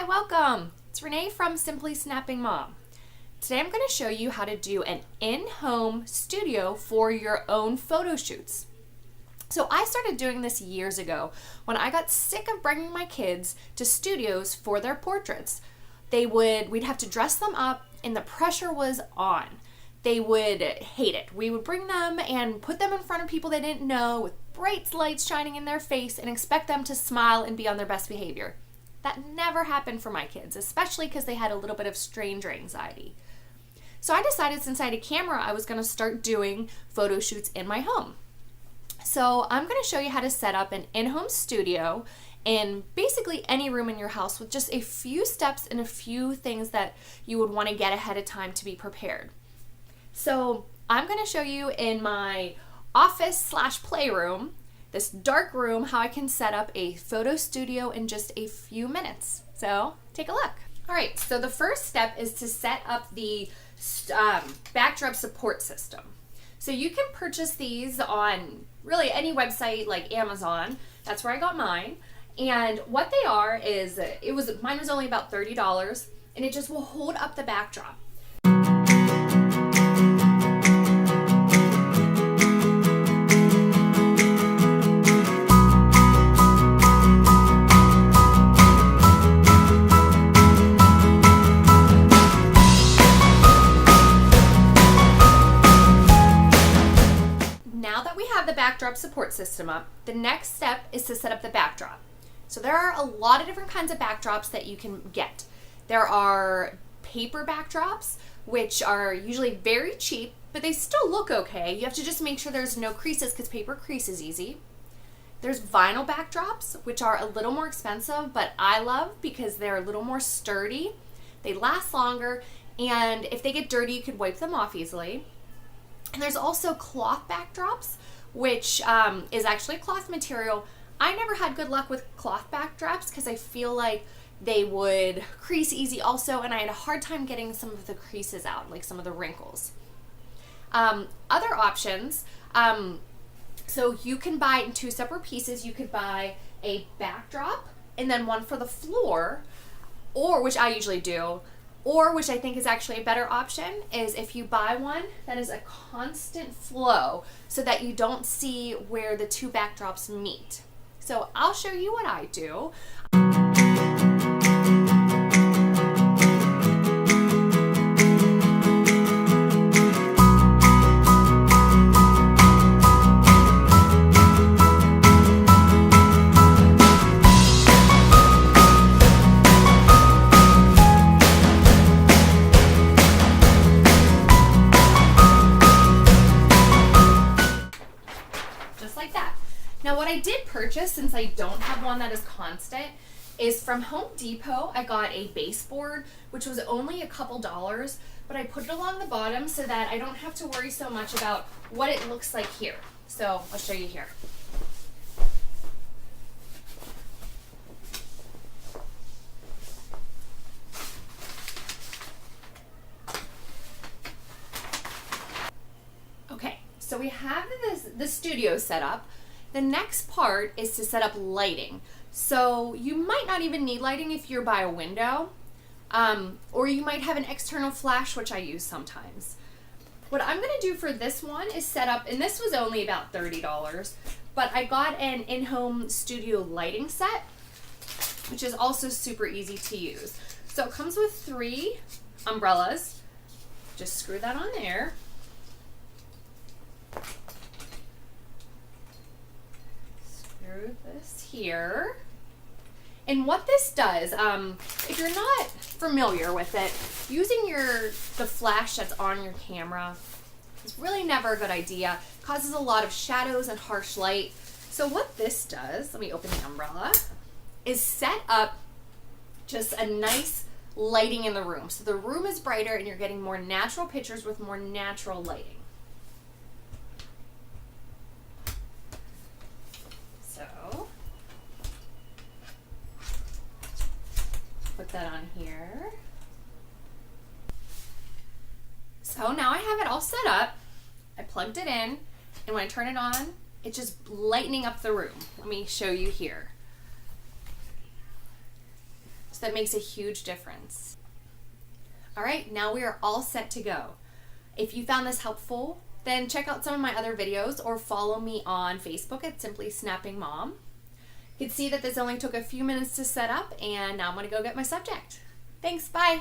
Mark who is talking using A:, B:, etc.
A: Hi, welcome. It's Renee from Simply Snapping Mom. Today I'm going to show you how to do an in-home studio for your own photo shoots. So I started doing this years ago when I got sick of bringing my kids to studios for their portraits. We'd have to dress them up and the pressure was on. They would hate it. We would bring them and put them in front of people they didn't know with bright lights shining in their face and expect them to smile and be on their best behavior. That never happened for my kids, especially because they had a little bit of stranger anxiety. So I decided since I had a camera, I was going to start doing photo shoots in my home. So I'm going to show you how to set up an in-home studio in basically any room in your house with just a few steps and a few things that you would want to get ahead of time to be prepared. So I'm going to show you in my office/playroom, this dark room, how I can set up a photo studio in just a few minutes. So take a look. All right, so the first step is to set up the backdrop support system. So you can purchase these on really any website like Amazon. That's where I got mine. And what they are is, mine was only about $30, and it just will hold up the backdrop. Now that we have the backdrop support system up, the next step is to set up the backdrop. So there are a lot of different kinds of backdrops that you can get. There are paper backdrops, which are usually very cheap, but they still look okay. You have to just make sure there's no creases because paper creases easy. There's vinyl backdrops, which are a little more expensive, but I love because they're a little more sturdy. They last longer, and if they get dirty, you could wipe them off easily. And there's also cloth backdrops, which is actually a cloth material. I never had good luck with cloth backdrops because I feel like they would crease easy also, and I had a hard time getting some of the creases out, like some of the wrinkles. Other options, so you can buy in two separate pieces. You could buy a backdrop and then one for the floor, or which I usually do, or which I think is actually a better option, is if you buy one that is a constant flow so that you don't see where the two backdrops meet. So I'll show you what I do. Now what I did purchase, since I don't have one that is constant, is from Home Depot. I got a baseboard, which was only a couple dollars, but I put it along the bottom so that I don't have to worry so much about what it looks like here. So I'll show you here. Okay, so we have the studio set up. The next part is to set up lighting. So you might not even need lighting if you're by a window, or you might have an external flash, which I use sometimes. What I'm gonna do for this one is set up, and this was only about $30, but I got an in-home studio lighting set, which is also super easy to use. So it comes with 3 umbrellas. Just screw that on there. This here. And what this does, if you're not familiar with it, using the flash that's on your camera is really never a good idea. It causes a lot of shadows and harsh light. So what this does, let me open the umbrella, is set up just a nice lighting in the room. So the room is brighter and you're getting more natural pictures with more natural lighting. Put that on here. So now I have it all set up. I plugged it in, and when I turn it on, it's just lightening up the room. Let me show you here. So that makes a huge difference. All right, now we are all set to go. If you found this helpful, then check out some of my other videos or follow me on Facebook at Simply Snapping Mom. You can see that this only took a few minutes to set up, and now I'm gonna go get my subject. Thanks, bye.